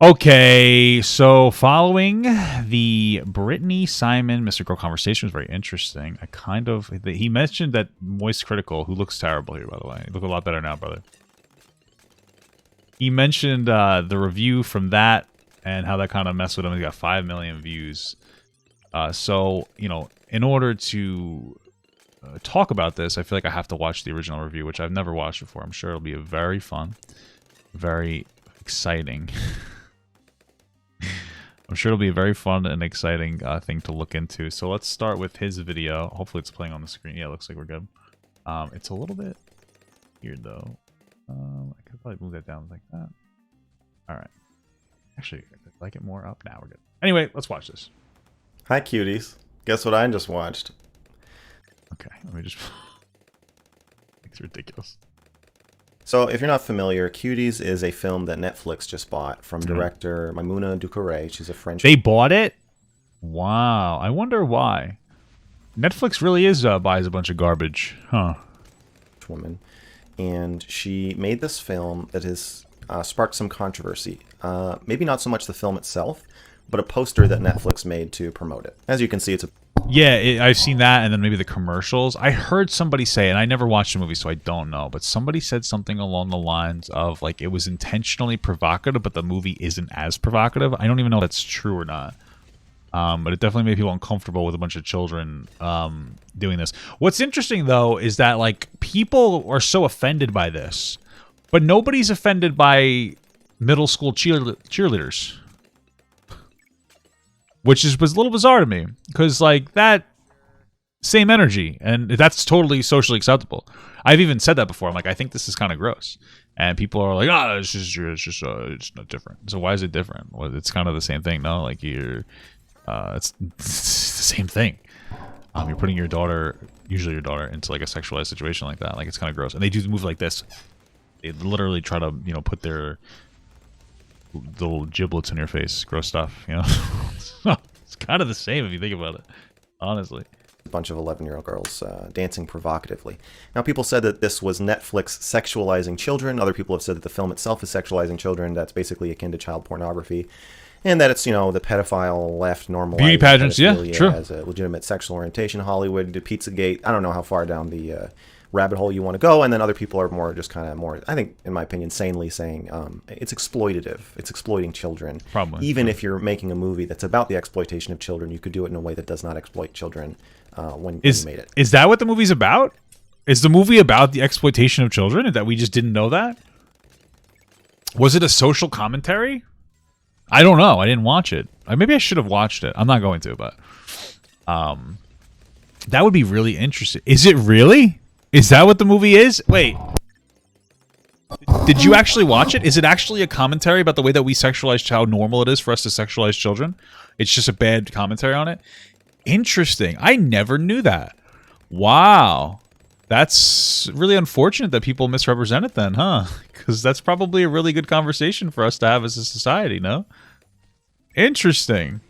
Okay, so following the Brittany Simon Mr. Girl conversation was very interesting. He mentioned that Moist Critical, who looks terrible here, by the way. You look a lot better now, brother. He mentioned the review from that and how that kind of messed with him. He got 5 million views. So, in order to talk about this, I feel like I have to watch the original review, which I've never watched before. I'm sure it'll be very fun, very exciting. I'm sure it'll be a very fun and exciting thing to look into. So let's start with his video. Hopefully it's playing on the screen. Yeah, it looks like we're good. It's a little bit weird though. I could probably move that down like that. All right. Actually, I'd like it more up. Now we're good. Anyway, let's watch this. Hi, cuties. Guess what I just watched? Okay, let me just... It's ridiculous. So, if you're not familiar, Cuties is a film that Netflix just bought from director Maimouna Doucouré. She's a French... They bought it? Wow. I wonder why. Netflix really is buys a bunch of garbage. Huh. Woman. And she made this film that has sparked some controversy. Maybe not so much the film itself, but a poster that Netflix made to promote it. As you can see, it's a... Yeah, I've seen that, and then maybe the commercials. I heard somebody say, and I never watched the movie, so I don't know, but somebody said something along the lines of, like, it was intentionally provocative, but the movie isn't as provocative. I don't even know if that's true or not. But it definitely made people uncomfortable with a bunch of children doing this. What's interesting, though, is that, like, people are so offended by this, but nobody's offended by middle school cheerleaders. Which was a little bizarre to me, because, like, that same energy, and that's totally socially acceptable. I've even said that before. I'm like, I think this is kind of gross. And people are like, it's not different. So why is it different? Well, it's kind of the same thing, no? Like, it's the same thing. You're putting your daughter, usually your daughter, into, like, a sexualized situation like that. Like, it's kind of gross. And they do move like this. They literally try to, put their little giblets in your face. Gross stuff, It's kind of the same if you think about it, honestly. A bunch of 11-year-old girls dancing provocatively. Now, people said that this was Netflix sexualizing children. Other people have said that the film itself is sexualizing children. That's basically akin to child pornography. And that it's, the pedophile left normalizing beauty pageants, yeah, true. As a legitimate sexual orientation. Hollywood, Pizzagate. I don't know how far down the rabbit hole you want to go, and then other people are more just kind of more, I think, in my opinion, sanely saying it's exploitative. It's exploiting children. Probably. Even if you're making a movie that's about the exploitation of children, you could do it in a way that does not exploit children when you made it. Is that what the movie's about? Is the movie about the exploitation of children, and that we just didn't know that? Was it a social commentary? I don't know. I didn't watch it. Maybe I should have watched it. I'm not going to, but that would be really interesting. Is it really? Is that what the movie is? Wait. Did you actually watch it? Is it actually a commentary about the way that we sexualize, how normal it is for us to sexualize children? It's just a bad commentary on it? Interesting. I never knew that. Wow. That's really unfortunate that people misrepresent it then, huh? Because that's probably a really good conversation for us to have as a society, no? Interesting.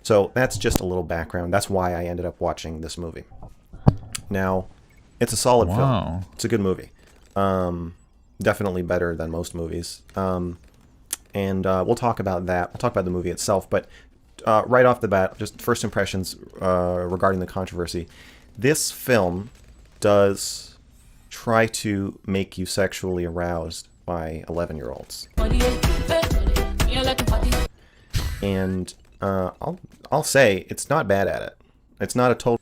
So that's just a little background. That's why I ended up watching this movie. Now... it's a solid film. It's a good movie. Definitely better than most movies. And we'll talk about that. We'll talk about the movie itself. But right off the bat, just first impressions regarding the controversy. This film does try to make you sexually aroused by 11-year-olds. And I'll say it's not bad at it. It's not a total...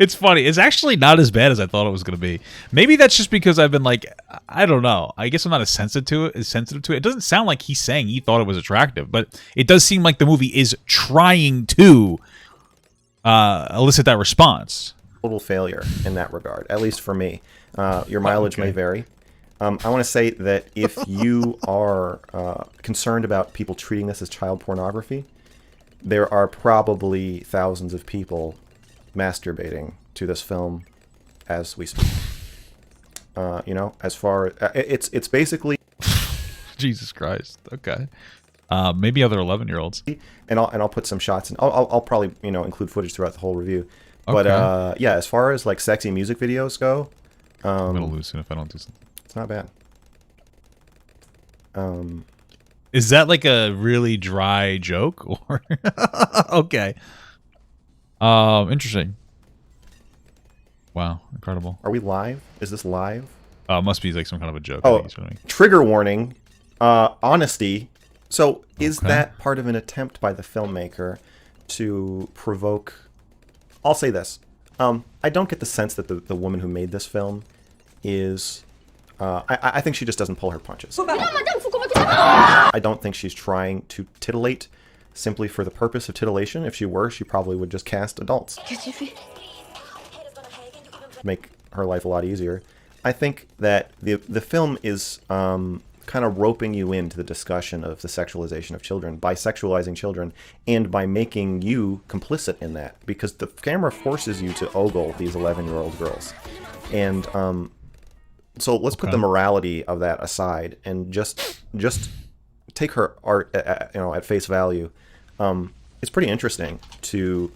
It's funny. It's actually not as bad as I thought it was going to be. Maybe that's just because I've been like, I don't know. I guess I'm not as sensitive to it. It doesn't sound like he's saying he thought it was attractive, but it does seem like the movie is trying to elicit that response. Total failure in that regard, at least for me. Your mileage may vary. I want to say that if you are concerned about people treating this as child pornography, there are probably thousands of people masturbating to this film as we speak. As far it's basically Jesus Christ. Okay. Maybe other 11-year-olds. And I'll put some shots in. I'll probably include footage throughout the whole review. But yeah, as far as like sexy music videos go, I'm gonna lose soon if I don't do something. It's not bad. Is that like a really dry joke or okay? Interesting. Wow, incredible. Are we live? Is this live? Must be like some kind of a joke. Oh, trigger warning. Honesty. So is that part of an attempt by the filmmaker to provoke... I'll say this. I don't get the sense that the woman who made this film is... I think she just doesn't pull her punches. I don't think she's trying to titillate simply for the purpose of titillation. If she were, she probably would just cast adults. Make her life a lot easier. I think that the film is kind of roping you into the discussion of the sexualization of children by sexualizing children and by making you complicit in that, because the camera forces you to ogle these 11-year-old girls. And so let's put the morality of that aside and just take her art at face value. It's pretty interesting to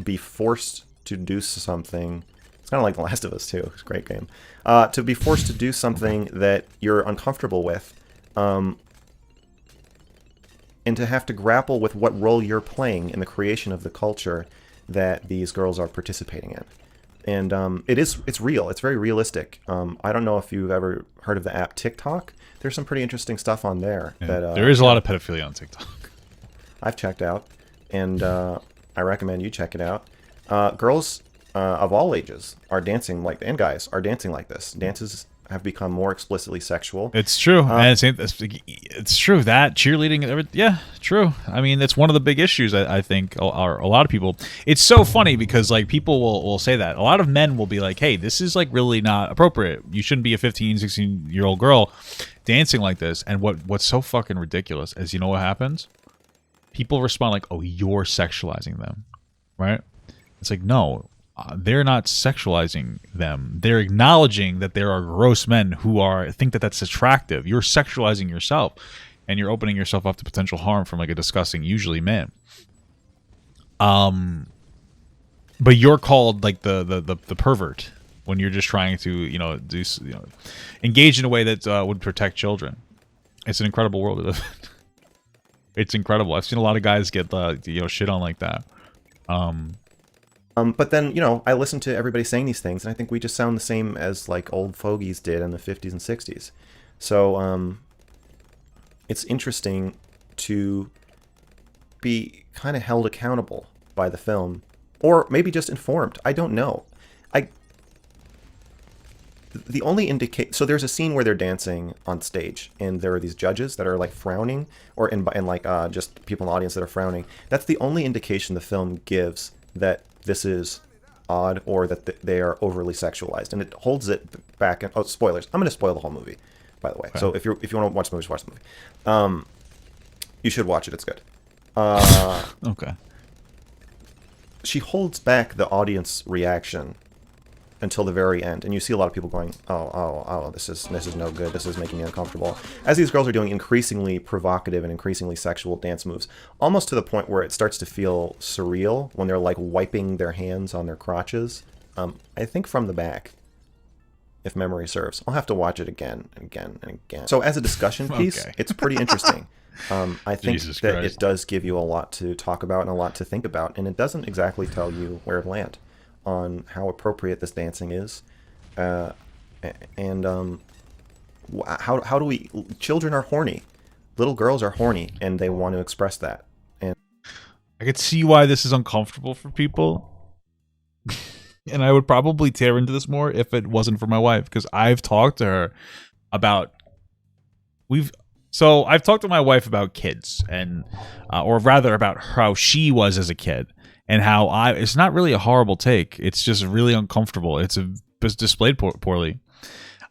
be forced to do something. It's kind of like The Last of Us, too. It's a great game. To be forced to do something that you're uncomfortable with, and to have to grapple with what role you're playing in the creation of the culture that these girls are participating in. And it's real. It's very realistic. I don't know if you've ever heard of the app TikTok. There's some pretty interesting stuff on there. Yeah, there is a lot of pedophilia on TikTok. I've checked out, and I recommend you check it out. Girls of all ages are dancing like, and guys are dancing like this. Dances have become more explicitly sexual. It's true. And it's true that cheerleading, yeah, true. I mean, that's one of the big issues I think are a lot of people. It's so funny because like people will say that. A lot of men will be like, hey, this is like really not appropriate. You shouldn't be a 15, 16-year-old girl dancing like this. And what's so fucking ridiculous is, you know what happens? People respond like, oh, you're sexualizing them, right? It's like, no. They're not sexualizing them. They're acknowledging that there are gross men who think that that's attractive. You're sexualizing yourself, and you're opening yourself up to potential harm from like a disgusting, usually man. But you're called like the pervert when you're just trying to engage in a way that would protect children. It's an incredible world we live in. It's incredible. I've seen a lot of guys get shit on like that. But then, I listen to everybody saying these things, and I think we just sound the same as, like, old fogies did in the 50s and 60s. So, it's interesting to be kind of held accountable by the film, or maybe just informed. I don't know. The only so there's a scene where they're dancing on stage, and there are these judges that are, like, frowning, or just people in the audience that are frowning. That's the only indication the film gives that this is odd or that they are overly sexualized, and it holds it back. And spoilers! I'm going to spoil the whole movie, by the way. Okay. So if you want to watch the movie, watch the movie. You should watch it. It's good. Okay. She holds back the audience reaction until the very end, and you see a lot of people going, oh, this is no good. This is making me uncomfortable. As these girls are doing increasingly provocative and increasingly sexual dance moves, almost to the point where it starts to feel surreal when they're like wiping their hands on their crotches. I think from the back, if memory serves. I'll have to watch it again and again and again. So as a discussion piece, It's pretty interesting. I think that it does give you a lot to talk about and a lot to think about, and it doesn't exactly tell you where to land on how appropriate this dancing is, and how do we... Children are horny. Little girls are horny, and they want to express that. And I could see why this is uncomfortable for people, and I would probably tear into this more if it wasn't for my wife, because I've talked to her about... I've talked to my wife about kids, and or rather about how she was as a kid. And how it's not really a horrible take. It's just really uncomfortable. It's displayed poorly.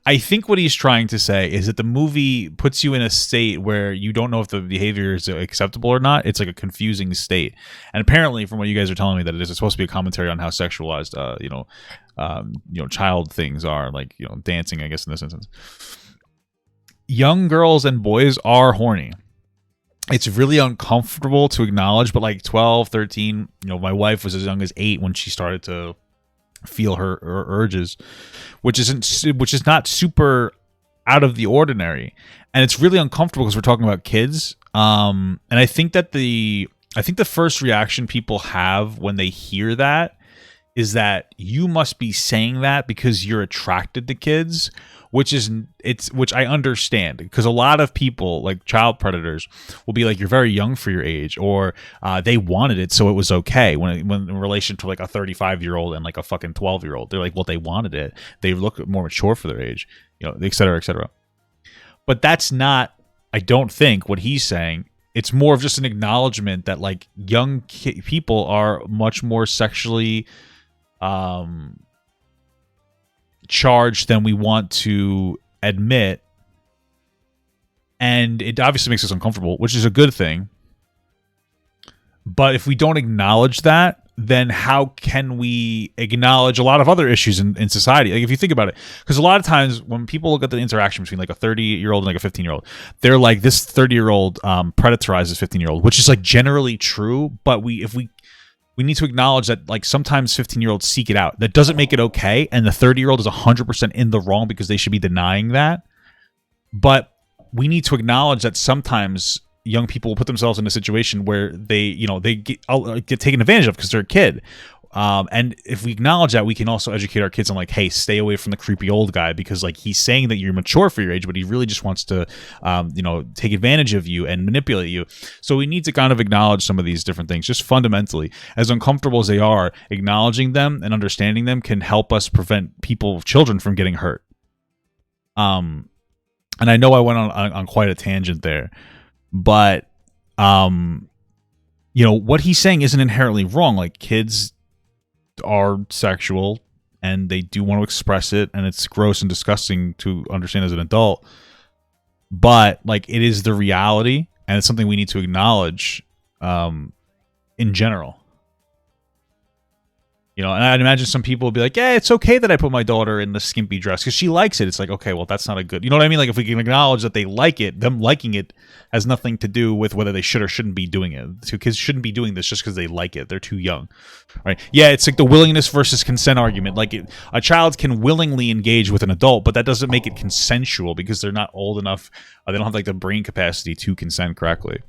I think what he's trying to say is that the movie puts you in a state where you don't know if the behavior is acceptable or not. It's like a confusing state. And apparently, from what you guys are telling me, that it is supposed to be a commentary on how sexualized, child things are, like, dancing, I guess, in this instance. Young girls and boys are horny. It's really uncomfortable to acknowledge, but like 12, 13, my wife was as young as 8 when she started to feel her urges, which is not super out of the ordinary, and it's really uncomfortable because we're talking about kids. And I think the first reaction people have when they hear that is that you must be saying that because you're attracted to kids, which I understand, because a lot of people, like child predators, will be like, you're very young for your age, or they wanted it so it was okay, when in relation to like a 35-year-old and like a fucking 12-year-old. They're like, well, they wanted it, they look more mature for their age, et cetera, et cetera. But that's not, I don't think, what he's saying. It's more of just an acknowledgement that like young people are much more sexually charged than we want to admit, and it obviously makes us uncomfortable, which is a good thing. But if we don't acknowledge that, then how can we acknowledge a lot of other issues in society? Like, if you think about it, because a lot of times when people look at the interaction between like a 30-year-old and like a 15-year-old, they're like, this 30-year-old predatorizes 15-year-old, which is like generally true. But we need to acknowledge that like sometimes 15-year-olds seek it out. That doesn't make it okay, and the 30-year-old is 100% in the wrong because they should be denying that. But we need to acknowledge that sometimes young people will put themselves in a situation where they get taken advantage of because they're a kid. And if we acknowledge that, we can also educate our kids on like, hey, stay away from the creepy old guy, because like he's saying that you're mature for your age, but he really just wants to, take advantage of you and manipulate you. So we need to kind of acknowledge some of these different things, just fundamentally. As uncomfortable as they are, acknowledging them and understanding them can help us prevent children from getting hurt. And I know I went on quite a tangent there, but what he's saying isn't inherently wrong. Like, kids are sexual and they do want to express it, and it's gross and disgusting to understand as an adult, but like, it is the reality, and it's something we need to acknowledge in general. And I'd imagine some people would be like, yeah, it's okay that I put my daughter in the skimpy dress because she likes it. It's like, okay, well, that's not a good, you know what I mean? Like, if we can acknowledge that they like it, them liking it has nothing to do with whether they should or shouldn't be doing it. So kids shouldn't be doing this just because they like it. They're too young, right? Yeah, it's like the willingness versus consent argument. Like, a child can willingly engage with an adult, but that doesn't make it consensual because they're not old enough. They don't have like the brain capacity to consent correctly.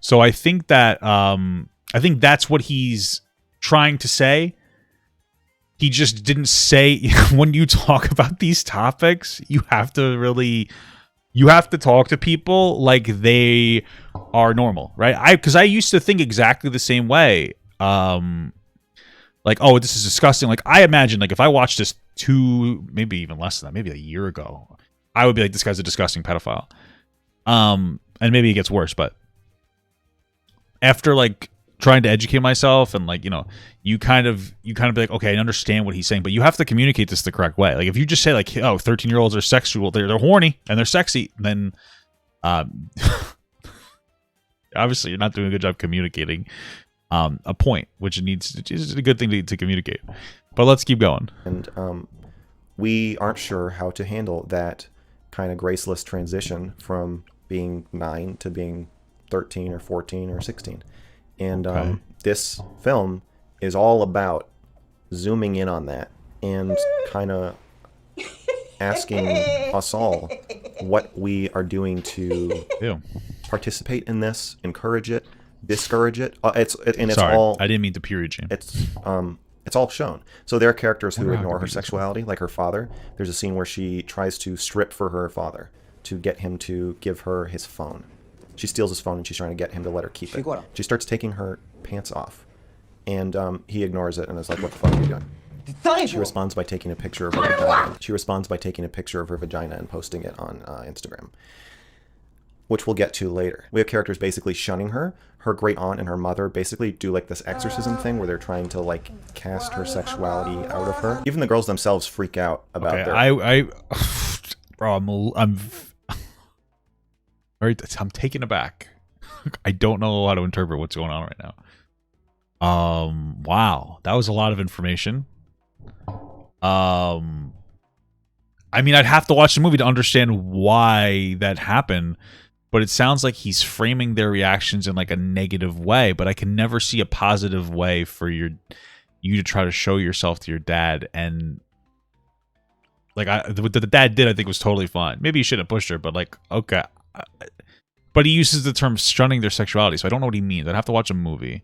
So I think that, I think that's what he's trying to say. He just didn't say, when you talk about these topics, you have to talk to people like they are normal, right? Because I used to think exactly the same way. Like, oh, this is disgusting. Like, I imagine, like, if I watched this maybe even less than that, maybe a year ago, I would be like, this guy's a disgusting pedophile. And maybe it gets worse, but after like trying to educate myself and like, you kind of be like, okay, I understand what he's saying, but you have to communicate this the correct way. Like, if you just say like, oh, 13-year-olds are sexual, they're horny and they're sexy, then obviously you're not doing a good job communicating a point, which is a good thing to communicate. But let's keep going. And we aren't sure how to handle that kind of graceless transition from being 9 to being 13 or 14 or 16. And this film is all about zooming in on that and kind of asking us all what we are doing to participate in this, encourage it, discourage it. It's all. I didn't mean to period shame. It's all shown. So there are characters who ignore her sexuality, like her father. There's a scene where she tries to strip for her father to get him to give her his phone. She steals his phone and she's trying to get him to let her keep it. She starts taking her pants off, and he ignores it and is like, "What the fuck are you doing?" She responds by taking a picture of her vagina. And posting it on Instagram, which we'll get to later. We have characters basically shunning her. Her great aunt and her mother basically do like this exorcism thing where they're trying to like cast her sexuality out of her. Even the girls themselves freak out about I'm taken aback. I don't know how to interpret what's going on right now. Wow, that was a lot of information. I mean, I'd have to watch the movie to understand why that happened, but it sounds like he's framing their reactions in like a negative way, but I can never see a positive way for you to try to show yourself to your dad and Like what the dad did, I think was totally fine. Maybe he shouldn't have pushed her, but like, okay. But he uses the term stunning their sexuality, so I don't know what he means. I'd have to watch a movie.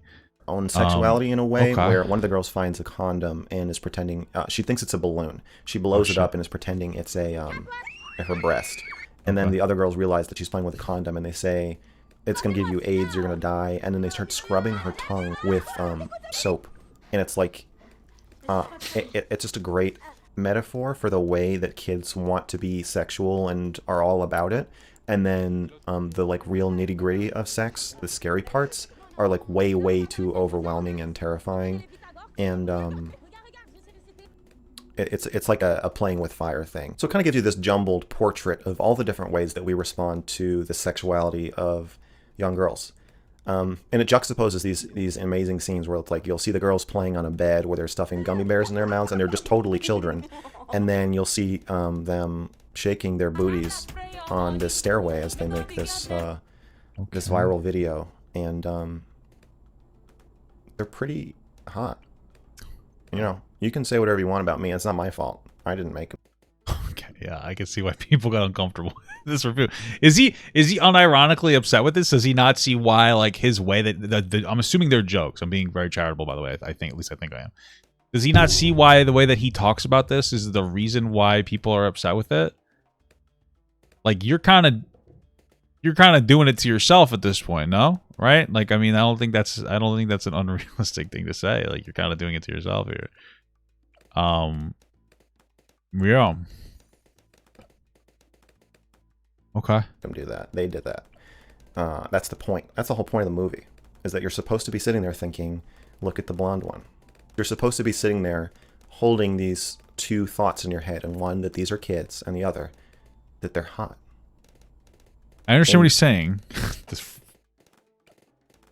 Own sexuality in a way okay. where one of the girls finds a condom and is pretending she thinks it's a balloon. She blows it up and is pretending it's her breast. And then the other girls realize that she's playing with a condom, and they say it's gonna give you AIDS, you're gonna die. And then they start scrubbing her tongue with soap, and it's like it's just a great metaphor for the way that kids want to be sexual and are all about it. And then the like real nitty gritty of sex, the scary parts, are like way too overwhelming and terrifying. And it's like a playing with fire thing. So it kind of gives you this jumbled portrait of all the different ways that we respond to the sexuality of young girls. And it juxtaposes these amazing scenes where it's like you'll see the girls playing on a bed where they're stuffing gummy bears in their mouths and they're just totally children. And then you'll see them shaking their booties on this stairway as they make this this viral video. And they're pretty hot. You know, you can say whatever you want about me. It's not my fault. I didn't make them. Okay, yeah, I can see why people got uncomfortable with this review. Is he unironically upset with this? Does he not see why, like, his way that I'm assuming they're jokes. I'm being very charitable, by the way. I think I am. Does he not see why the way that he talks about this is the reason why people are upset with it? Like, you're kind of doing it to yourself at this point, no? Right? Like, I mean, I don't think that's an unrealistic thing to say. Like, you're kind of doing it to yourself here. Yeah. Okay. Them do that. They did that. That's the point. That's the whole point of the movie, is that you're supposed to be sitting there thinking, look at the blonde one. You're supposed to be sitting there holding these two thoughts in your head, and one that these are kids, and the other that they're hot. I understand what he's saying.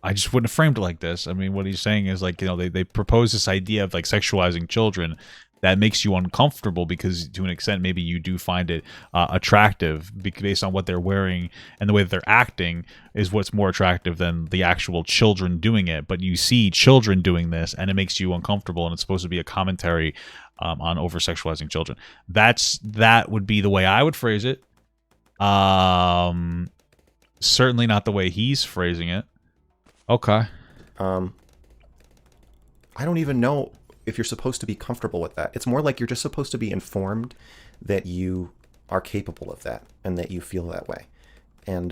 I just wouldn't have framed it like this. I mean, what he's saying is, like, you know, they propose this idea of like sexualizing children that makes you uncomfortable because, to an extent, maybe you do find it attractive based on what they're wearing and the way that they're acting is what's more attractive than the actual children doing it. But you see children doing this, and it makes you uncomfortable, and it's supposed to be a commentary on over-sexualizing children. That would be the way I would phrase it. Certainly not the way he's phrasing it. Okay. I don't even know if you're supposed to be comfortable with that. It's more like you're just supposed to be informed that you are capable of that and that you feel that way. And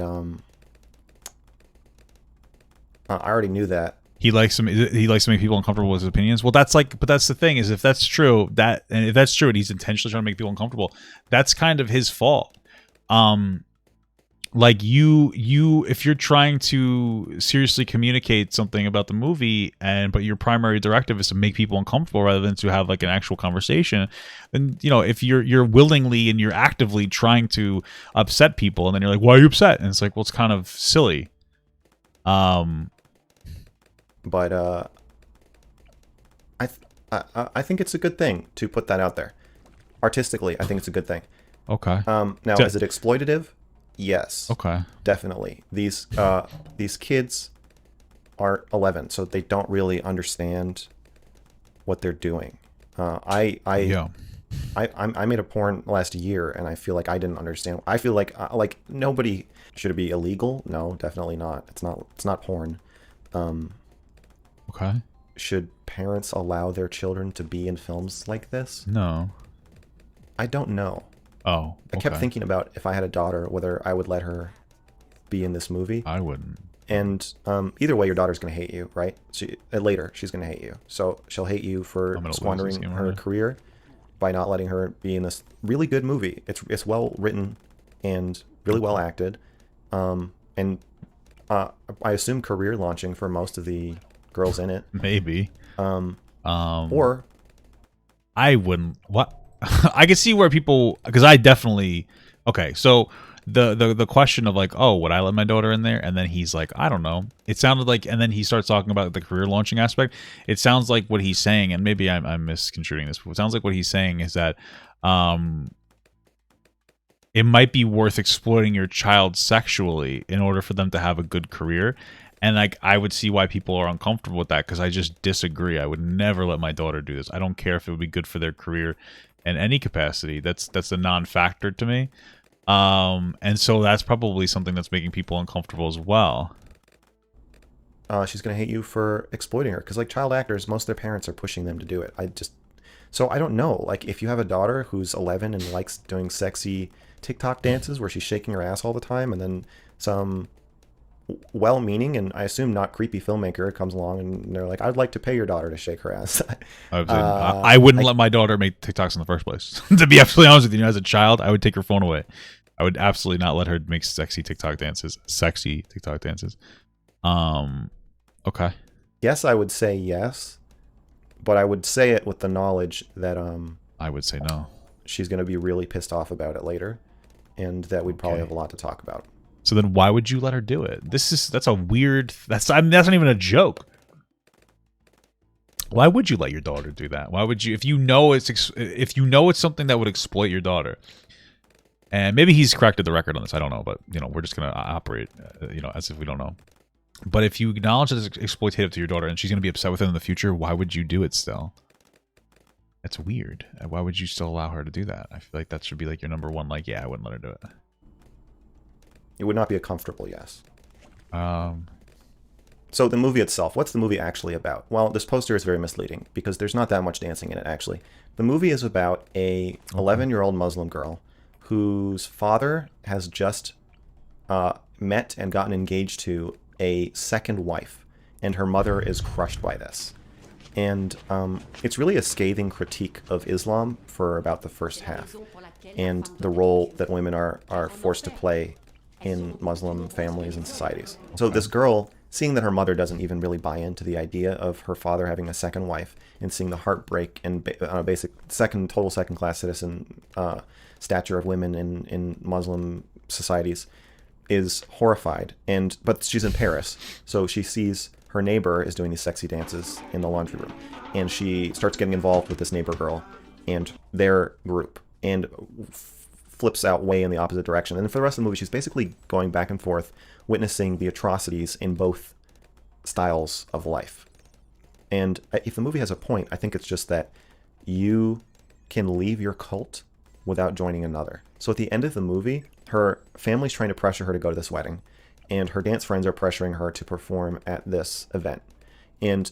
I already knew that. He likes to make people uncomfortable with his opinions. Well, that's like, but that's the thing, is if that's true, and he's intentionally trying to make people uncomfortable, that's kind of his fault. Like if you're trying to seriously communicate something about the movie, but your primary directive is to make people uncomfortable rather than to have like an actual conversation, then, you know, if you're willingly and you're actively trying to upset people, and then you're like, why are you upset? And it's like, well, it's kind of silly. But I think it's a good thing to put that out there. Artistically, I think it's a good thing. Okay. Now, is it exploitative? Yes. Okay. Definitely. These kids are 11, so they don't really understand what they're doing. I made a porn last year, and I feel like I didn't understand. I feel like nobody should it be illegal? No, definitely not. It's not porn. Okay. Should parents allow their children to be in films like this? No. I don't know. Oh, okay. I kept thinking about if I had a daughter, whether I would let her be in this movie. I wouldn't. And either way, your daughter's going to hate you, right? Later, she's going to hate you. So she'll hate you for squandering her career by not letting her be in this really good movie. It's well written and really well acted. And I assume career launching for most of the girls in it. Maybe. Or I wouldn't. What? I can see where people, because I definitely, okay, so the question of like, oh, would I let my daughter in there? And then he's like, I don't know. It sounded like, and then he starts talking about the career launching aspect. It sounds like what he's saying, and maybe I'm misconstruing this, but it sounds like what he's saying is that it might be worth exploiting your child sexually in order for them to have a good career. And like, I would see why people are uncomfortable with that, because I just disagree. I would never let my daughter do this. I don't care if it would be good for their career. in any capacity. That's a non-factor to me. And so that's probably something that's making people uncomfortable as well. She's gonna hate you for exploiting her, because like child actors, most of their parents are pushing them to do it. So I don't know. Like if you have a daughter who's 11 and likes doing sexy TikTok dances where she's shaking her ass all the time, and then some well-meaning and I assume not creepy filmmaker comes along and they're like, "I'd like to pay your daughter to shake her ass." I wouldn't let my daughter make TikToks in the first place. To be absolutely honest with you, as a child, I would take her phone away. I would absolutely not let her make sexy TikTok dances. Okay. Yes, I would say yes, but I would say it with the knowledge that I would say no. She's going to be really pissed off about it later, and that we'd probably have a lot to talk about. So then why would you let her do it? That's a weird, that's not even a joke. Why would you let your daughter do that? Why would you, if you know it's something that would exploit your daughter? And maybe he's corrected the record on this. I don't know, but we're just going to operate as if we don't know. But if you acknowledge that it's exploitative to your daughter and she's going to be upset with it in the future, why would you do it still? That's weird. Why would you still allow her to do that? I feel like that should be like your number one, like, yeah, I wouldn't let her do it. It would not be a comfortable yes. So the movie itself, what's the movie actually about? Well, this poster is very misleading because there's not that much dancing in it, actually. The movie is about a 11-year-old Muslim girl whose father has just met and gotten engaged to a second wife, and her mother is crushed by this. And it's really a scathing critique of Islam for about the first half, and the role that women are forced to play in Muslim families and societies. So this girl, seeing that her mother doesn't even really buy into the idea of her father having a second wife, and seeing the heartbreak and basic total second-class citizen stature of women in Muslim societies, is horrified. But she's in Paris, so she sees her neighbor is doing these sexy dances in the laundry room, and she starts getting involved with this neighbor girl and their group, and flips out way in the opposite direction. And for the rest of the movie, she's basically going back and forth, witnessing the atrocities in both styles of life. And if the movie has a point, I think it's just that you can leave your cult without joining another. So at the end of the movie, her family's trying to pressure her to go to this wedding, and her dance friends are pressuring her to perform at this event. And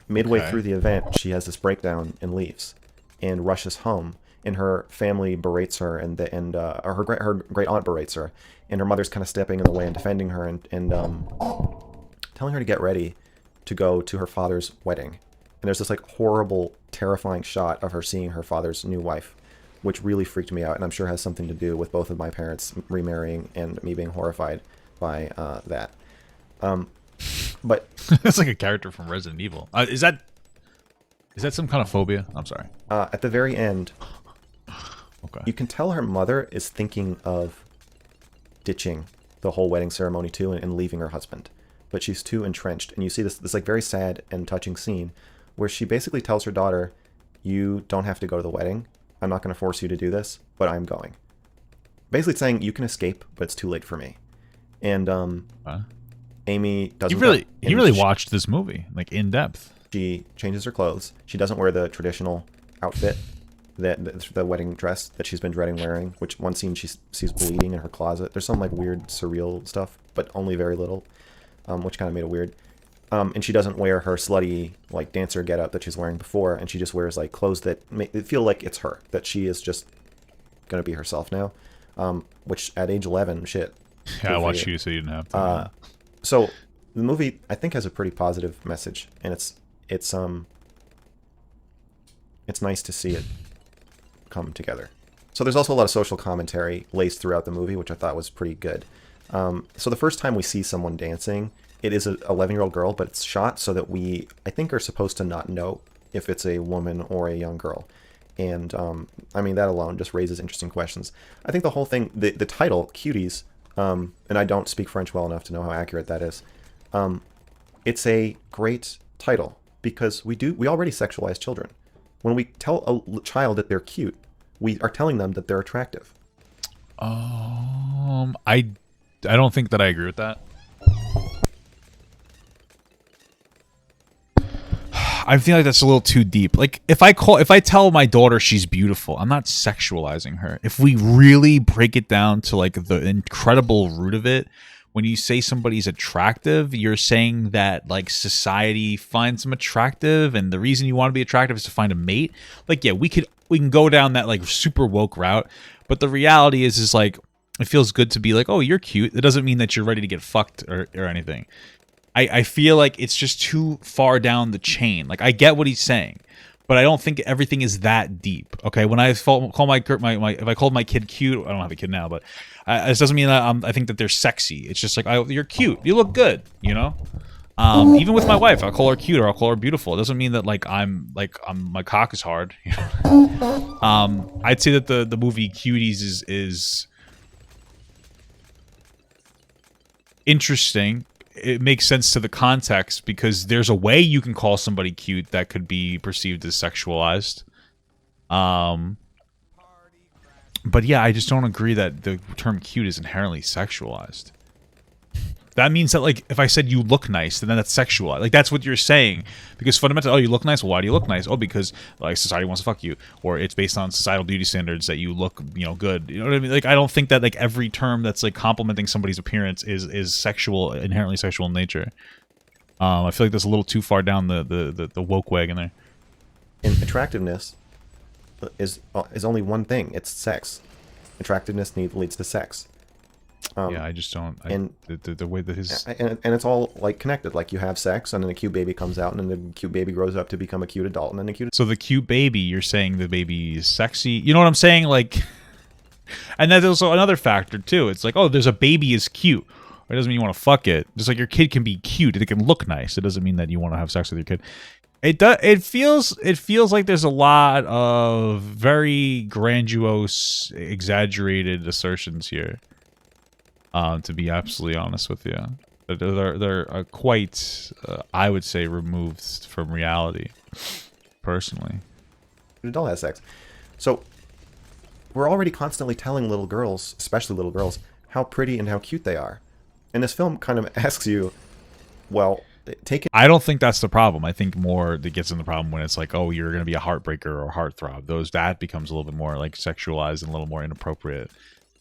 midway through the event, she has this breakdown and leaves and rushes home. And her family berates her, and her great aunt berates her, and her mother's kind of stepping in the way and defending her, and telling her to get ready to go to her father's wedding. And there's this like horrible, terrifying shot of her seeing her father's new wife, which really freaked me out, and I'm sure has something to do with both of my parents remarrying and me being horrified by that. But that's like a character from Resident Evil. Is that some kind of phobia? I'm sorry. At the very end. Okay. You can tell her mother is thinking of ditching the whole wedding ceremony too and leaving her husband, but she's too entrenched. And you see this like very sad and touching scene where she basically tells her daughter, "You don't have to go to the wedding. I'm not going to force you to do this, but I'm going." Basically saying you can escape, but it's too late for me. And Amy doesn't. You really watched this movie like in depth. She changes her clothes. She doesn't wear the traditional outfit. The wedding dress that she's been dreading wearing, which one scene she sees bleeding in her closet. There's some like weird surreal stuff, but only very little, which kind of made it weird. And she doesn't wear her slutty like dancer getup that she's wearing before, and she just wears like clothes that feel like it's her, that she is just gonna be herself now. Which at age 11, shit. Yeah, I watched you, so you didn't have to. So the movie I think has a pretty positive message, and it's nice to see it come together. So there's also a lot of social commentary laced throughout the movie, which I thought was pretty good. So the first time we see someone dancing, it is an 11-year-old girl, but it's shot so that I think are supposed to not know if it's a woman or a young girl. And I mean, that alone just raises interesting questions. I think the whole thing, the title, Cuties, and I don't speak French well enough to know how accurate that is. It's a great title because we already sexualize children. When we tell a child that they're cute, we are telling them that they're attractive. I don't think that I agree with that. I feel like that's a little too deep. Like if I tell my daughter she's beautiful, I'm not sexualizing her. If we really break it down to like the incredible root of it, when you say somebody's attractive, you're saying that like society finds them attractive, and the reason you want to be attractive is to find a mate. Like, yeah, we can go down that like super woke route, but the reality is like it feels good to be like, oh, you're cute. It doesn't mean that you're ready to get fucked or anything. I feel like it's just too far down the chain. Like, I get what he's saying, but I don't think everything is that deep. Okay, when I call my if I called my kid cute, I don't have a kid now, but this doesn't mean that I think that they're sexy. It's just like, you're cute, you look good, you know. Even with my wife, I'll call her cute or I'll call her beautiful. It doesn't mean that like I'm my cock is hard. You know? I'd say that the movie Cuties is interesting. It makes sense to the context because there's a way you can call somebody cute that could be perceived as sexualized. But yeah, I just don't agree that the term cute is inherently sexualized. That means that, like, if I said you look nice, then that's sexualized. Like, that's what you're saying. Because fundamentally, oh, you look nice? Well, why do you look nice? Oh, because, like, society wants to fuck you. Or it's based on societal beauty standards that you look, you know, good. You know what I mean? Like, I don't think that, like, every term that's, like, complimenting somebody's appearance is sexual, inherently sexual in nature. I feel like that's a little too far down the woke wagon there. And attractiveness is only one thing. It's sex. Attractiveness leads to sex. Yeah, I just don't. The way that his and it's all like connected. Like you have sex, and then a cute baby comes out, and then the cute baby grows up to become a cute adult, and then a cute. So the cute baby, you're saying the baby is sexy. You know what I'm saying? Like, and that's also another factor too. It's like, oh, there's a baby is cute. It doesn't mean you want to fuck it. Just like your kid can be cute, it can look nice. It doesn't mean that you want to have sex with your kid. It does. It feels like there's a lot of very grandiose, exaggerated assertions here. To be absolutely honest with you, they're quite, I would say, removed from reality. Personally, an adult has sex, so we're already constantly telling little girls, especially little girls, how pretty and how cute they are. And this film kind of asks you, well, take it. I don't think that's the problem. I think more that gets in the problem when it's like, oh, you're going to be a heartbreaker or a heartthrob. That becomes a little bit more like sexualized and a little more inappropriate.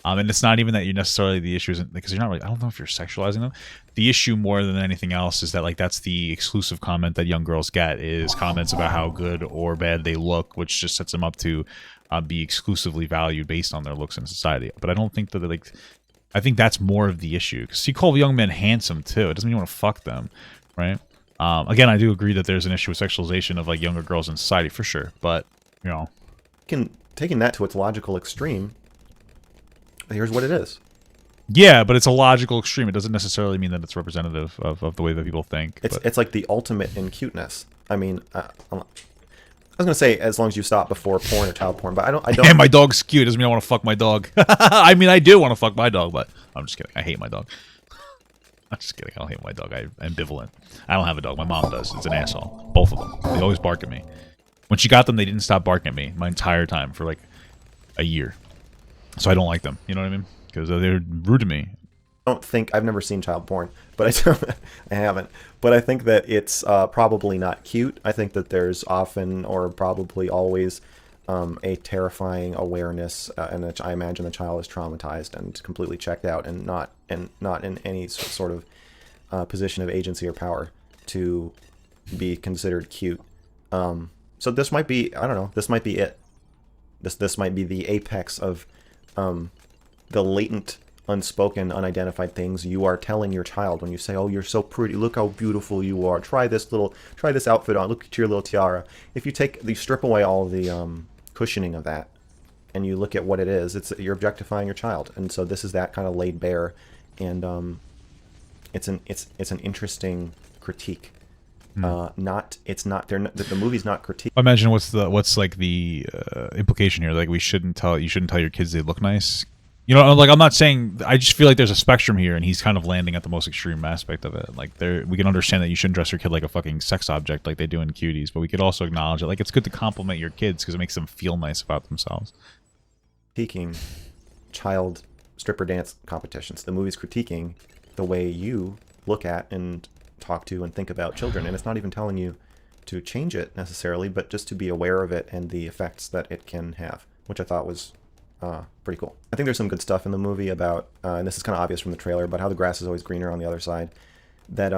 And it's not even that you necessarily, the issue isn't because you're not really, I don't know if you're sexualizing them. The issue more than anything else is that like that's the exclusive comment that young girls get is comments about how good or bad they look, which just sets them up to be exclusively valued based on their looks in society. But I don't think that like, I think that's more of the issue because you call young men handsome too. It doesn't mean you want to fuck them, right? Again, I do agree that there's an issue with sexualization of like younger girls in society for sure, but you know, taking that to its logical extreme. Here's what it is. Yeah, but it's a logical extreme. It doesn't necessarily mean that it's representative of the way that people think. It's like the ultimate in cuteness. I mean, I was gonna say as long as you stop before porn or child porn, but I don't. And my dog's cute. Doesn't mean I want to fuck my dog. I mean, I do want to fuck my dog, but I'm just kidding. I hate my dog. I'm just kidding. I don't hate my dog. I'm ambivalent. I don't have a dog. My mom does. It's an asshole. Both of them. They always bark at me. When she got them, they didn't stop barking at me my entire time for like a year. So I don't like them, you know what I mean? Because they're rude to me. I don't think I've never seen child porn, but I haven't. But I think that it's probably not cute. I think that there's often or probably always a terrifying awareness, and I imagine the child is traumatized and completely checked out, and not in any sort of position of agency or power to be considered cute. So this might be, I don't know, this might be it. This might be the apex of the latent, unspoken, unidentified things you are telling your child when you say, "Oh, you're so pretty. Look how beautiful you are. Try this outfit on. Look at your little tiara." If you strip away all of the cushioning of that, and you look at what it is, you're objectifying your child. And so this is that kind of laid bare, and it's an interesting critique. The movie's not critique. Imagine what's like the implication here? Like you shouldn't tell your kids they look nice. You know, like I'm not saying. I just feel like there's a spectrum here, and he's kind of landing at the most extreme aspect of it. Like we can understand that you shouldn't dress your kid like a fucking sex object like they do in Cuties, but we could also acknowledge that like it's good to compliment your kids because it makes them feel nice about themselves. Critiquing child stripper dance competitions. The movie's critiquing the way you look at and talk to and think about children, and it's not even telling you to change it necessarily, but just to be aware of it and the effects that it can have, which I thought was pretty cool. I think there's some good stuff in the movie about, and this is kind of obvious from the trailer, about how the grass is always greener on the other side. That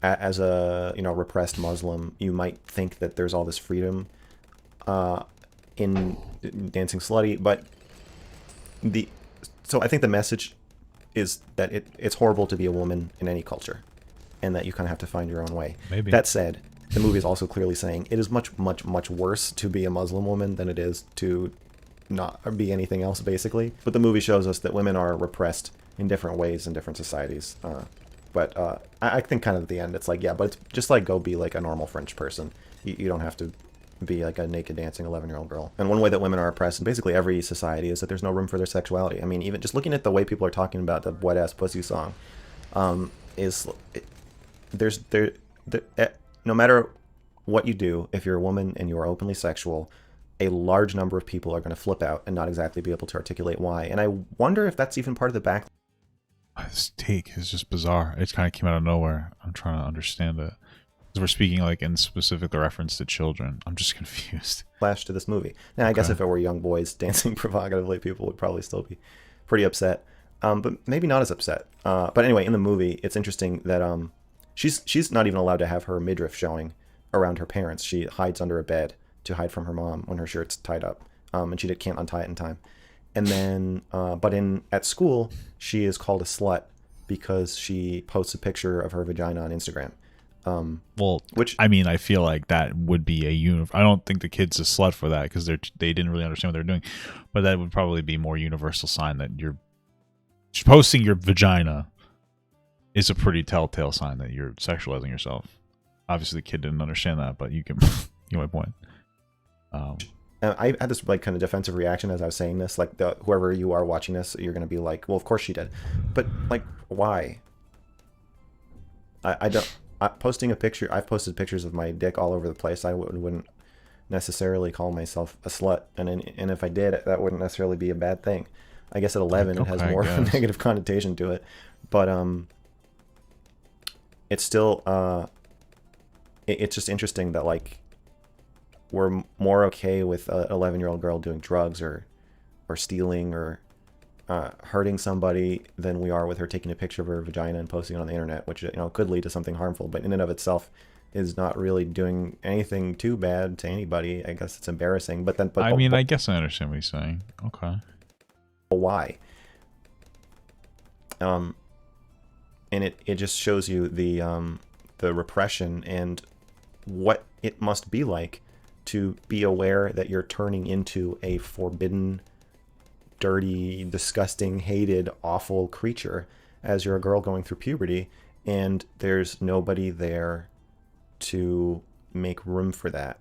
as a repressed Muslim, you might think that there's all this freedom in dancing slutty, but so I think the message is that it's horrible to be a woman in any culture, and that you kind of have to find your own way. Maybe. That said, the movie is also clearly saying it is much, much, much worse to be a Muslim woman than it is to not be anything else, basically. But the movie shows us that women are repressed in different ways in different societies. But I think kind of at the end, it's like, yeah, but it's just like go be like a normal French person. You don't have to be like a naked dancing 11-year-old girl. And one way that women are oppressed in basically every society is that there's no room for their sexuality. I mean, even just looking at the way people are talking about the Wet Ass Pussy song, no matter what you do, if you're a woman and you are openly sexual, a large number of people are going to flip out and not exactly be able to articulate why. And I wonder if that's even part of the back. This take is just bizarre. It kind of came out of nowhere. I'm trying to understand it. Because we're speaking like in specific reference to children. I'm just confused. Flash to this movie. Now, I guess if it were young boys dancing provocatively, people would probably still be pretty upset. But maybe not as upset. But anyway, in the movie, it's interesting that she's not even allowed to have her midriff showing around her parents. She hides under a bed to hide from her mom when her shirt's tied up. And she can't untie it in time. And then, but at school, she is called a slut because she posts a picture of her vagina on Instagram. Which I mean, I feel like that would be I don't think the kid's a slut for that because they didn't really understand what they're doing, but that would probably be a more universal sign that you're posting your vagina is a pretty telltale sign that you're sexualizing yourself. Obviously, the kid didn't understand that, but you get my point. I had this like kind of defensive reaction as I was saying this, like whoever you are watching this, you're going to be like, well, of course she did, but like, why? I don't. Posting a picture, I've posted pictures of my dick all over the place. I wouldn't necessarily call myself a slut, and if I did, that wouldn't necessarily be a bad thing. I guess at 11 it has more of a negative connotation to it, but it's still it's just interesting that like we're more okay with an 11-year-old girl doing drugs or stealing or hurting somebody than we are with her taking a picture of her vagina and posting it on the internet, which could lead to something harmful, but in and of itself is not really doing anything too bad to anybody. I guess it's embarrassing, but I guess I understand what he's saying. Okay. Why? And it just shows you the repression and what it must be like to be aware that you're turning into a forbidden, dirty, disgusting, hated, awful creature as you're a girl going through puberty, and there's nobody there to make room for that.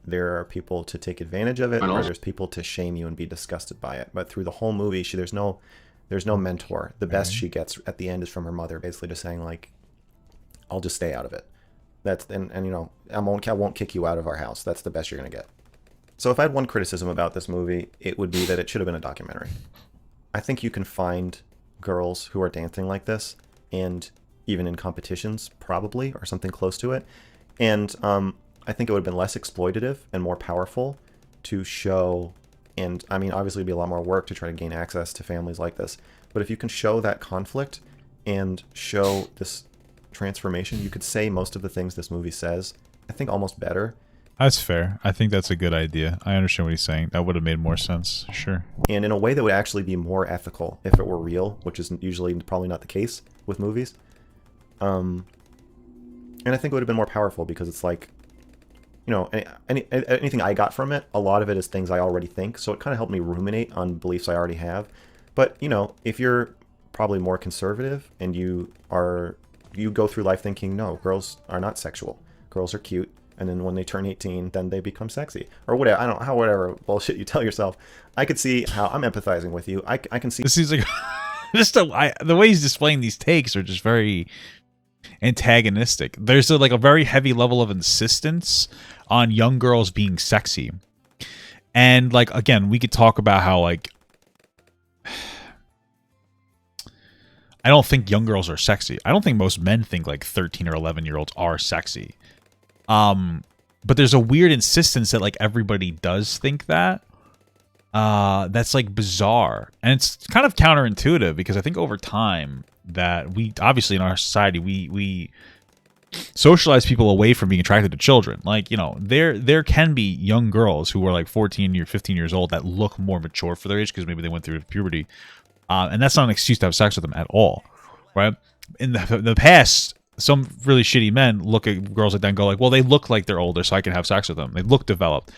There are people to take advantage of it, or there's people to shame you and be disgusted by it. But through the whole movie, there's no mentor. The best she gets at the end is from her mother, basically just saying like, "I'll just stay out of it." And I won't kick you out of our house. That's the best you're gonna get. So if I had one criticism about this movie, it would be that it should have been a documentary. I think you can find girls who are dancing like this, and even in competitions, probably, or something close to it. And I think it would have been less exploitative and more powerful to show, and I mean, obviously it'd be a lot more work to try to gain access to families like this. But if you can show that conflict and show this transformation, you could say most of the things this movie says, I think almost better. That's fair. I think that's a good idea. I understand what he's saying. That would have made more sense. Sure. And in a way that would actually be more ethical if it were real, which is usually probably not the case with movies. And I think it would have been more powerful because it's like, anything I got from it, a lot of it is things I already think. So it kind of helped me ruminate on beliefs I already have. But, if you're probably more conservative and you go through life thinking, no, girls are not sexual. Girls are cute. And then when they turn 18, then they become sexy or whatever. I don't know, whatever bullshit you tell yourself. I could see how I'm empathizing with you. I can see. This seems like the way he's displaying these takes are just very antagonistic. There's a very heavy level of insistence on young girls being sexy. And again, we could talk about how I don't think young girls are sexy. I don't think most men think 13 or 11-year-olds are sexy. But there's a weird insistence that like everybody does think that. That's like bizarre, and it's kind of counterintuitive because I think over time that we obviously in our society we socialize people away from being attracted to children. Like, you know, there can be young girls who are like 14 or 15 years old that look more mature for their age because maybe they went through puberty, and that's not an excuse to have sex with them at all, right? In the past, some really shitty men look at girls like that and go like, well, they look like they're older, so I can have sex with them. They look developed.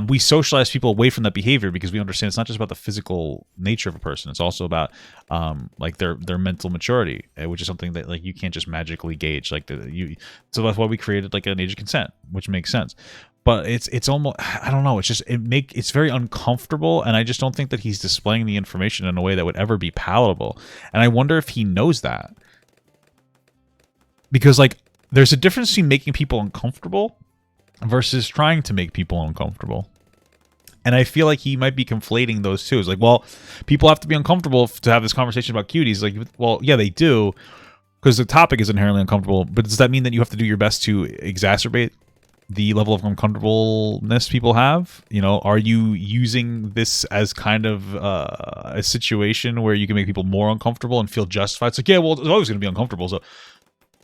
We socialize people away from that behavior because we understand it's not just about the physical nature of a person. It's also about like their mental maturity, which is something that like you can't just magically gauge. Like so that's why we created like an age of consent, which makes sense. But it's almost, I don't know. It's just it's very uncomfortable, and I just don't think that he's displaying the information in a way that would ever be palatable. And I wonder if he knows that, because like there's a difference between making people uncomfortable versus trying to make people uncomfortable. And I feel like he might be conflating those two. It's like, well, people have to be uncomfortable to have this conversation about cuties. Like, well, yeah, they do, because the topic is inherently uncomfortable. But does that mean that you have to do your best to exacerbate the level of uncomfortableness people have? You know, are you using this as kind of a situation where you can make people more uncomfortable and feel justified? It's like, yeah, well, it's always going to be uncomfortable, so...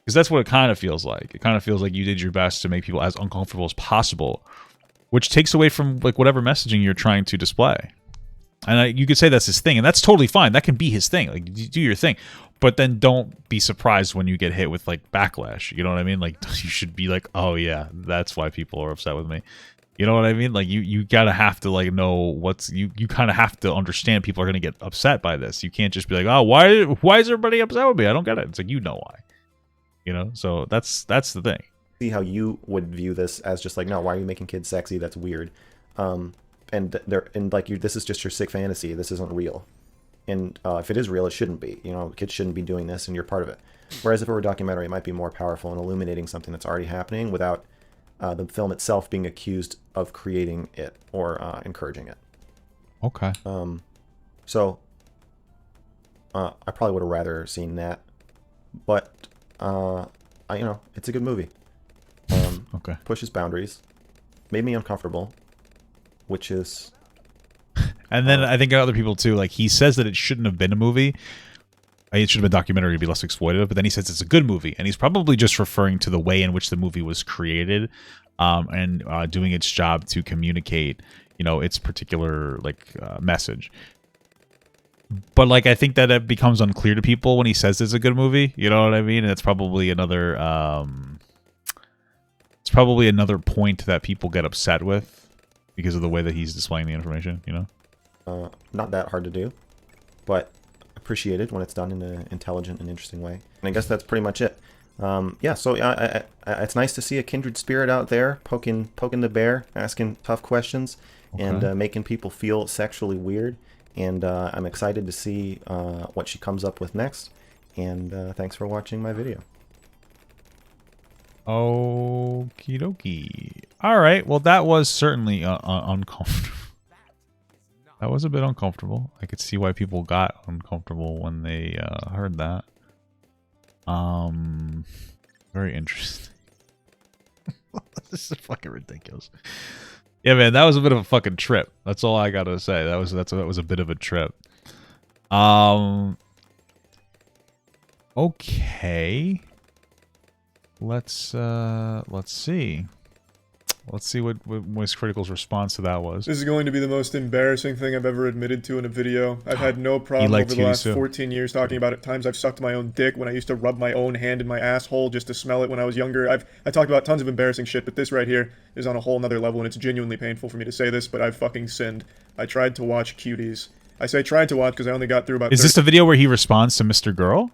Because that's what it kind of feels like. It kind of feels like you did your best to make people as uncomfortable as possible, which takes away from like whatever messaging you're trying to display. And you could say that's his thing, and that's totally fine. That can be his thing. Like, you do your thing, but then don't be surprised when you get hit with like backlash. You know what I mean? Like, you should be like, oh yeah, that's why people are upset with me. You know what I mean? Like, you gotta have to like know what's you kind of have to understand people are gonna get upset by this. You can't just be like, oh, why is everybody upset with me? I don't get it. It's like, you know why. You know, so that's the thing. See how you would view this as just like, no, why are you making kids sexy? That's weird. And like this is just your sick fantasy. This isn't real. And if it is real, it shouldn't be. You know, kids shouldn't be doing this, and you're part of it. Whereas if it were a documentary, it might be more powerful in illuminating something that's already happening without the film itself being accused of creating it or encouraging it. Okay. So I probably would have rather seen that, but. You know, it's a good movie. Okay. Pushes boundaries, made me uncomfortable, which is. And then I think other people too. Like, he says that it shouldn't have been a movie. It should have been a documentary to be less exploitative. But then he says it's a good movie, and he's probably just referring to the way in which the movie was created, and doing its job to communicate, you know, its particular like message. But like, I think that it becomes unclear to people when he says it's a good movie. You know what I mean? And it's probably another point that people get upset with because of the way that he's displaying the information. You know, not that hard to do, but appreciated when it's done in an intelligent and interesting way. And I guess that's pretty much it. Yeah. So it's nice to see a kindred spirit out there poking the bear, asking tough questions, okay, and making people feel sexually weird. And I'm excited to see what she comes up with next. And thanks for watching my video. Okie dokie. All right. Well, that was certainly uncomfortable. That was a bit uncomfortable. I could see why people got uncomfortable when they heard that. Very interesting. This is fucking ridiculous. Yeah, man, that was a bit of a fucking trip. That's all I gotta say. That was a bit of a trip. Okay. Let's see. Let's see what Moist Critical's response to that was. This is going to be the most embarrassing thing I've ever admitted to in a video. I've had no problem over the last 14 years talking about it. Times I've sucked my own dick when I used to rub my own hand in my asshole just to smell it when I was younger. I talked about tons of embarrassing shit, but this right here is on a whole nother level, and it's genuinely painful for me to say this, but I've fucking sinned. I tried to watch Cuties. I say tried to watch because I only got through about... Is this the video where he responds to Mr. Girl?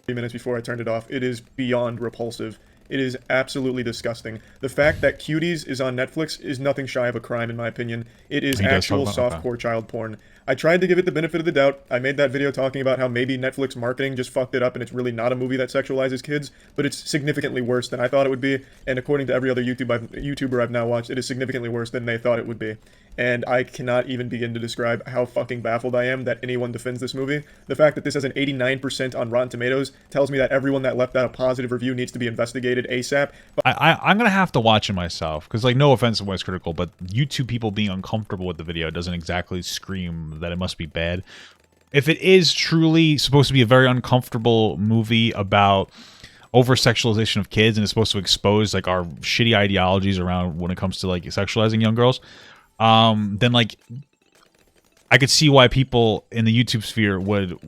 30 minutes before I turned it off. It is beyond repulsive. It is absolutely disgusting. The fact that Cuties is on Netflix is nothing shy of a crime, in my opinion. It is actual softcore child porn. I tried to give it the benefit of the doubt. I made that video talking about how maybe Netflix marketing just fucked it up and it's really not a movie that sexualizes kids, but it's significantly worse than I thought it would be, and according to every other YouTuber I've now watched, it is significantly worse than they thought it would be. and I cannot even begin to describe how fucking baffled I am that anyone defends this movie. The fact that this has an 89% on Rotten Tomatoes tells me that everyone that left out a positive review needs to be investigated ASAP. I'm gonna have to watch it myself, because, like, no offense to West Critical, but YouTube people being uncomfortable with the video doesn't exactly scream that it must be bad. If it is truly supposed to be a very uncomfortable movie about over-sexualization of kids, and it's supposed to expose, like, our shitty ideologies around when it comes to, like, sexualizing young girls, then, like, I could see why people in the YouTube sphere would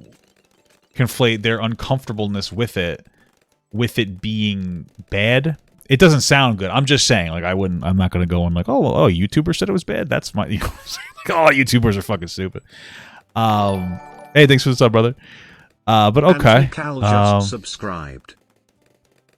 conflate their uncomfortableness with it being bad. It doesn't sound good. I'm just saying, like, I'm not gonna go and like, oh, YouTuber said it was bad. That's my, you know, like, all YouTubers are fucking stupid. Hey, thanks for the sub, brother. But okay. Cal just subscribed.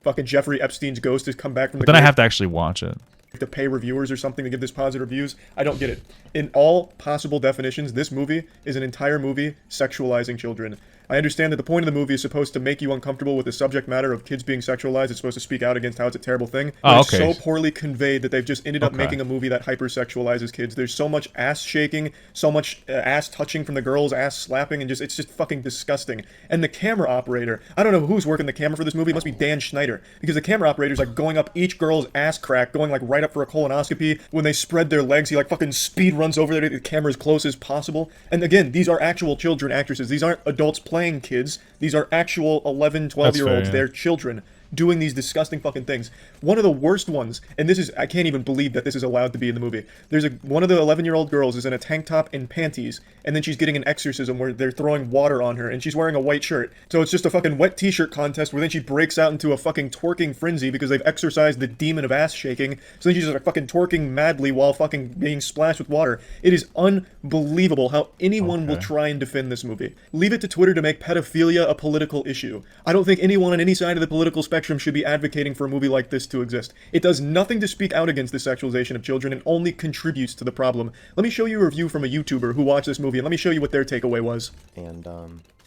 Fucking Jeffrey Epstein's ghost has come back from the But then I grave. have to actually watch it. To pay reviewers or something to give this positive reviews. I don't get it. In all possible definitions, this movie is an entire movie sexualizing children. I understand that the point of the movie is supposed to make you uncomfortable with the subject matter of kids being sexualized. It's supposed to speak out against how it's a terrible thing. But it's so poorly conveyed that they've just ended up making a movie that hypersexualizes kids. There's so much ass shaking, so much ass touching from the girls, ass slapping, and just it's just fucking disgusting. And the camera operator, I don't know who's working the camera for this movie. It must be Dan Schneider, because the camera operator's like going up each girl's ass crack, going like right up for a colonoscopy. When they spread their legs, he like fucking speed runs over there to the camera as close as possible. And again, these are actual children actresses. These aren't adults playing kids. These are actual 11, 12-year-olds. Yeah. They're children doing these disgusting fucking things. One of the worst ones, and this is, I can't even believe that this is allowed to be in the movie. There's one of the 11-year-old girls is in a tank top and panties, and then she's getting an exorcism where they're throwing water on her, and she's wearing a white shirt. So it's just a fucking wet t-shirt contest where then she breaks out into a fucking twerking frenzy because they've exorcised the demon of ass shaking. So then she's just like fucking twerking madly while fucking being splashed with water. It is unbelievable how anyone will try and defend this movie. Leave it to Twitter to make pedophilia a political issue. I don't think anyone on any side of the political spectrum should be advocating for a movie like this to exist. It does nothing to speak out against the sexualization of children and only contributes to the problem. Let me show you a review from a YouTuber who watched this movie, and let me show you what their takeaway was. And,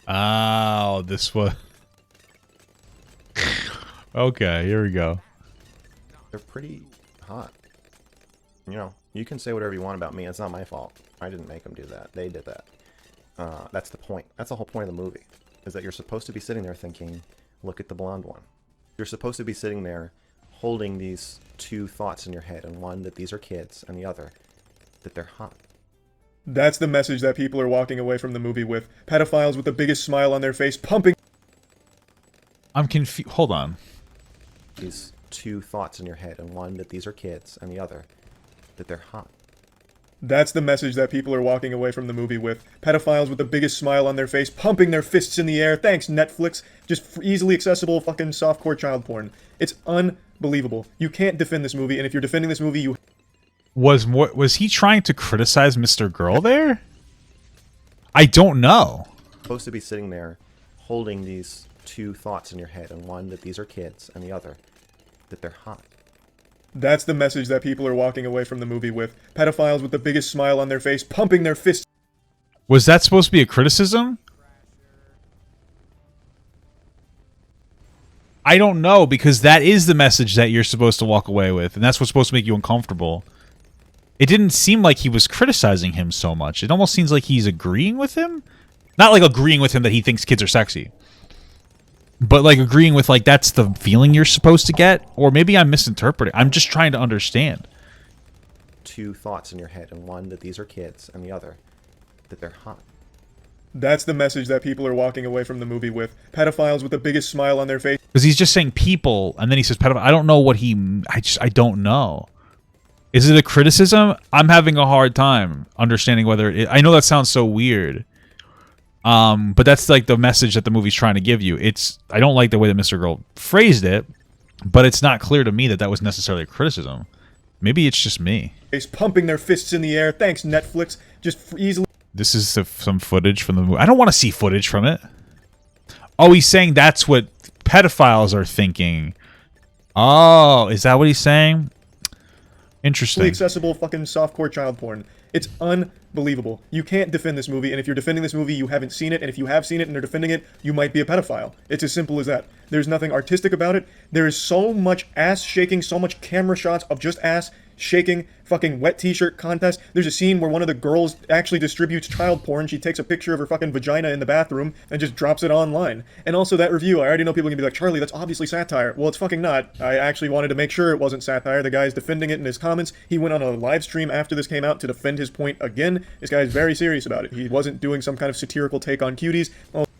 Oh, this was... Okay, here we go. they're pretty hot. You know, you can say whatever you want about me. It's not my fault. I didn't make them do that. They did that. That's the point. That's the whole point of the movie, is that you're supposed to be sitting there thinking, look at the blonde one. You're supposed to be sitting there holding these two thoughts in your head, and one, that these are kids, and the other, that they're hot. That's the message that people are walking away from the movie with. Pedophiles with the biggest smile on their face, pumping... I'm confused. Hold on. These two thoughts in your head, and one, that these are kids, and the other, that they're hot. That's the message that people are walking away from the movie with. Pedophiles with the biggest smile on their face, pumping their fists in the air. Thanks, Netflix. Just easily accessible fucking softcore child porn. It's unbelievable. You can't defend this movie, and if you're defending this movie, you... Was he trying to criticize Mr. Girl there? I don't know. Supposed to be sitting there holding these two thoughts in your head, and one, that these are kids, and the other, that they're hot. That's the message that people are walking away from the movie with. Pedophiles with the biggest smile on their face, pumping their fists... Was that supposed to be a criticism? I don't know, because that is the message that you're supposed to walk away with, and that's what's supposed to make you uncomfortable. It didn't seem like he was criticizing him so much. It almost seems like he's agreeing with him. Not like agreeing with him that he thinks kids are sexy, but like agreeing with, like, that's the feeling you're supposed to get. Or maybe I'm misinterpreting. I'm just trying to understand. Two thoughts in your head, and one, that these are kids, and the other, that they're hot. That's the message that people are walking away from the movie with. Pedophiles with the biggest smile on their face. Because he's just saying people, and then he says pedophile. I don't know what he... I don't know. Is it a criticism? I'm having a hard time understanding whether it... I know that sounds so weird. But that's like the message that the movie's trying to give you. I don't like the way that Mr. Girl phrased it, but it's not clear to me that that was necessarily a criticism. Maybe it's just me. Pumping their fists in the air. Thanks, Netflix. Just easily... This is some footage from the movie. I don't want to see footage from it. Oh, he's saying that's what pedophiles are thinking. Oh, is that what he's saying? Interesting. Accessible fucking softcore child porn. It's unbelievable. You can't defend this movie, and if you're defending this movie, you haven't seen it, and if you have seen it and they're defending it, you might be a pedophile. It's as simple as that. There's nothing artistic about it. There is so much ass shaking, so much camera shots of just ass. shaking, fucking wet t-shirt contest. There's a scene where one of the girls actually distributes child porn. She takes a picture of her fucking vagina in the bathroom and just drops it online. And also that review, I already know people are gonna be like, Charlie, that's obviously satire. Well, it's fucking not. I actually wanted to make sure it wasn't satire. The guy's defending it in his comments. He went on a live stream after this came out to defend his point again. This guy is very serious about it. He wasn't doing some kind of satirical take on Cuties.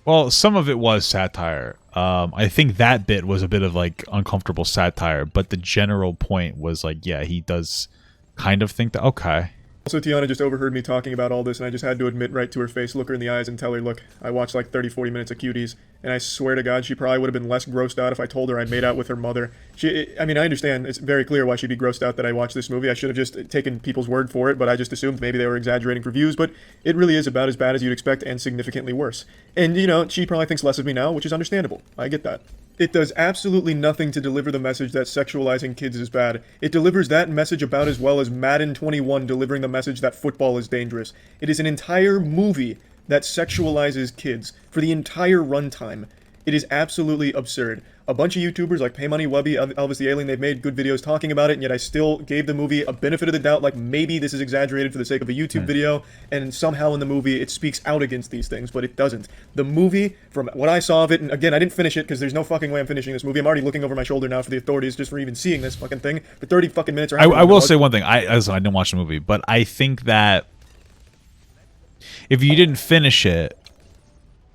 Well, some of it was satire. I think that bit was a bit of like uncomfortable satire, but the general point was like, yeah, he does kind of think that, okay. Also, Tiana just overheard me talking about all this, and I just had to admit right to her face, look her in the eyes, and tell her, look, I watched like 30-40 minutes of Cuties, and I swear to God, she probably would have been less grossed out if I told her I made out with her mother. I mean, I understand, it's very clear why she'd be grossed out that I watched this movie. I should have just taken people's word for it, but I just assumed maybe they were exaggerating for views, but it really is about as bad as you'd expect, and significantly worse. And, you know, she probably thinks less of me now, which is understandable. I get that. It does absolutely nothing to deliver the message that sexualizing kids is bad. It delivers that message about as well as Madden 21 delivering the message that football is dangerous. It is an entire movie that sexualizes kids for the entire runtime. It is absolutely absurd. A bunch of YouTubers like Paymoney Webby, Elvis the Alien, they've made good videos talking about it, and yet I still gave the movie a benefit of the doubt, like maybe this is exaggerated for the sake of a YouTube video, and somehow in the movie it speaks out against these things, but it doesn't. The movie, from what I saw of it, and again, I didn't finish it because there's no fucking way I'm finishing this movie. I'm already looking over my shoulder now for the authorities just for even seeing this fucking thing for 30 fucking minutes. Or I will say one thing. I didn't watch the movie, but I think that if you didn't finish it,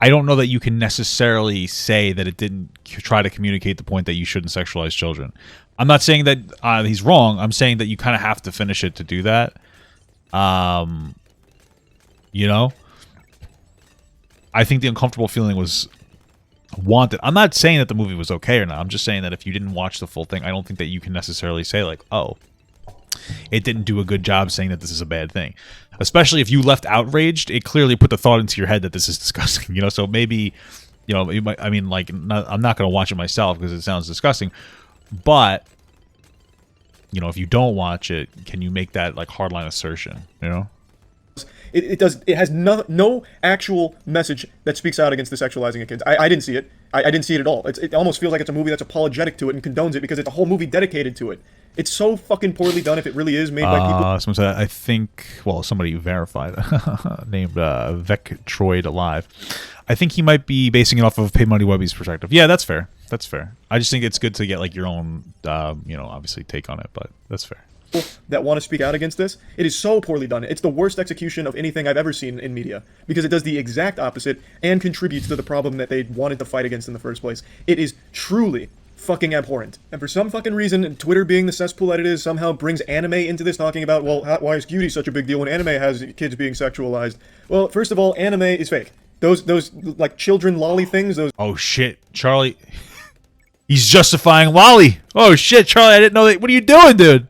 I don't know that you can necessarily say that it didn't try to communicate the point that you shouldn't sexualize children. I'm not saying that he's wrong. I'm saying that you kind of have to finish it to do that. You know? I think the uncomfortable feeling was wanted. I'm not saying that the movie was okay or not. I'm just saying that if you didn't watch the full thing, I don't think that you can necessarily say like, oh, it didn't do a good job saying that this is a bad thing. Especially if you left outraged, it clearly put the thought into your head that this is disgusting, you know? So maybe, you know, you might, I mean, like, I'm not going to watch it myself because it sounds disgusting. But, you know, if you don't watch it, can you make that, like, hardline assertion, you know? It has no actual message that speaks out against the sexualizing of kids. I didn't see it. I didn't see it at all. It almost feels like it's a movie that's apologetic to it and condones it because it's a whole movie dedicated to it. It's so fucking poorly done if it really is made by people. Someone said, I think, well, somebody verified, named Vectroid Alive. I think he might be basing it off of Paymoney Webby's perspective. Yeah, that's fair. That's fair. I just think it's good to get, like, your own, you know, obviously take on it, but that's fair. That want to speak out against this, it is so poorly done. It's the worst execution of anything I've ever seen in media because it does the exact opposite and contributes to the problem that they wanted to fight against in the first place. It is truly fucking abhorrent. And for some fucking reason, Twitter being the cesspool that it is somehow brings anime into this, talking about, well, why is Cuties such a big deal when anime has kids being sexualized? Well, first of all, anime is fake. Those like children lolly things, those... Oh shit, Charlie. He's justifying lolly. Oh shit, Charlie, I didn't know that. What are you doing, dude?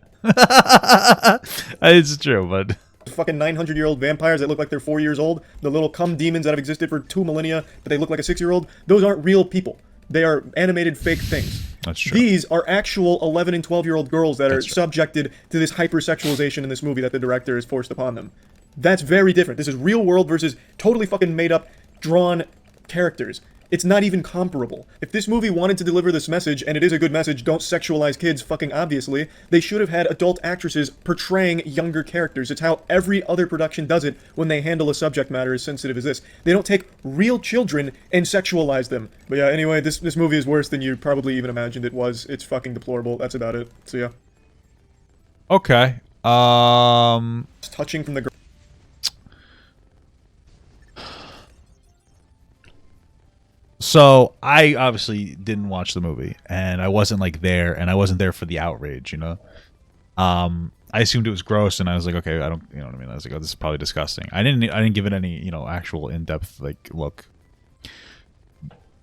It's true, but fucking 900-year-old vampires that look like they're 4 years old, the little cum demons that have existed for 2 millennia, but they look like a 6-year-old, those aren't real people. They are animated fake things. That's true. These are actual 11 and 12-year-old girls that are subjected to this hypersexualization in this movie that the director has forced upon them. That's very different. This is real world versus totally fucking made up, drawn characters. It's not even comparable. If this movie wanted to deliver this message, and it is a good message, don't sexualize kids fucking obviously, they should have had adult actresses portraying younger characters. It's how every other production does it when they handle a subject matter as sensitive as this. They don't take real children and sexualize them. But yeah, anyway, this movie is worse than you probably even imagined it was. It's fucking deplorable. That's about it. So yeah. Okay. It's touching from the... So I obviously didn't watch the movie, and I wasn't like there, and I wasn't there for the outrage, you know. I assumed it was gross, and I was like, okay, I don't, you know what I mean. I was like, oh, this is probably disgusting. I didn't give it any, you know, actual in-depth like look.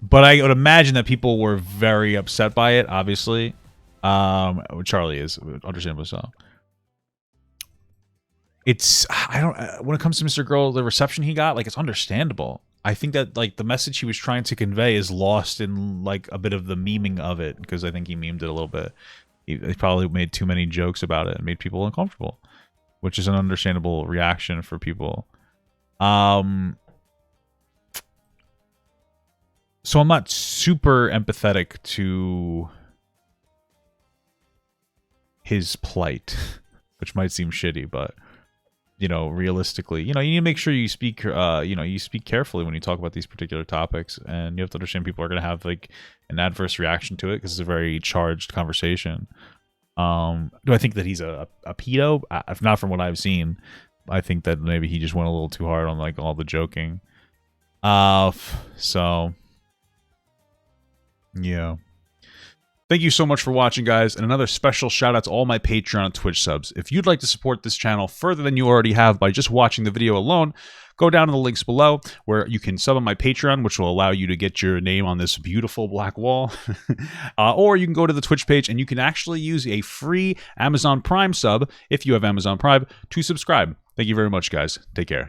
But I would imagine that people were very upset by it. Obviously, Charlie is understandably so. It's when it comes to MrGirl, the reception he got, like, it's understandable. I think that, like, the message he was trying to convey is lost in, like, a bit of the memeing of it, because I think he memed it a little bit. He probably made too many jokes about it and made people uncomfortable, which is an understandable reaction for people. So I'm not super empathetic to his plight. which might seem shitty, but you know, realistically, you know, you need to make sure you speak, you know, you speak carefully when you talk about these particular topics, and you have to understand people are going to have like an adverse reaction to it because it's a very charged conversation. Do I think that he's a pedo? If not, from what I've seen, I think that maybe he just went a little too hard on like all the joking. So yeah. Thank you so much for watching, guys, and another special shout out to all my Patreon and Twitch subs. If you'd like to support this channel further than you already have by just watching the video alone, go down to the links below where you can sub on my Patreon, which will allow you to get your name on this beautiful black wall. Or you can go to the Twitch page and you can actually use a free Amazon Prime sub, if you have Amazon Prime, to subscribe. Thank you very much, guys. Take care.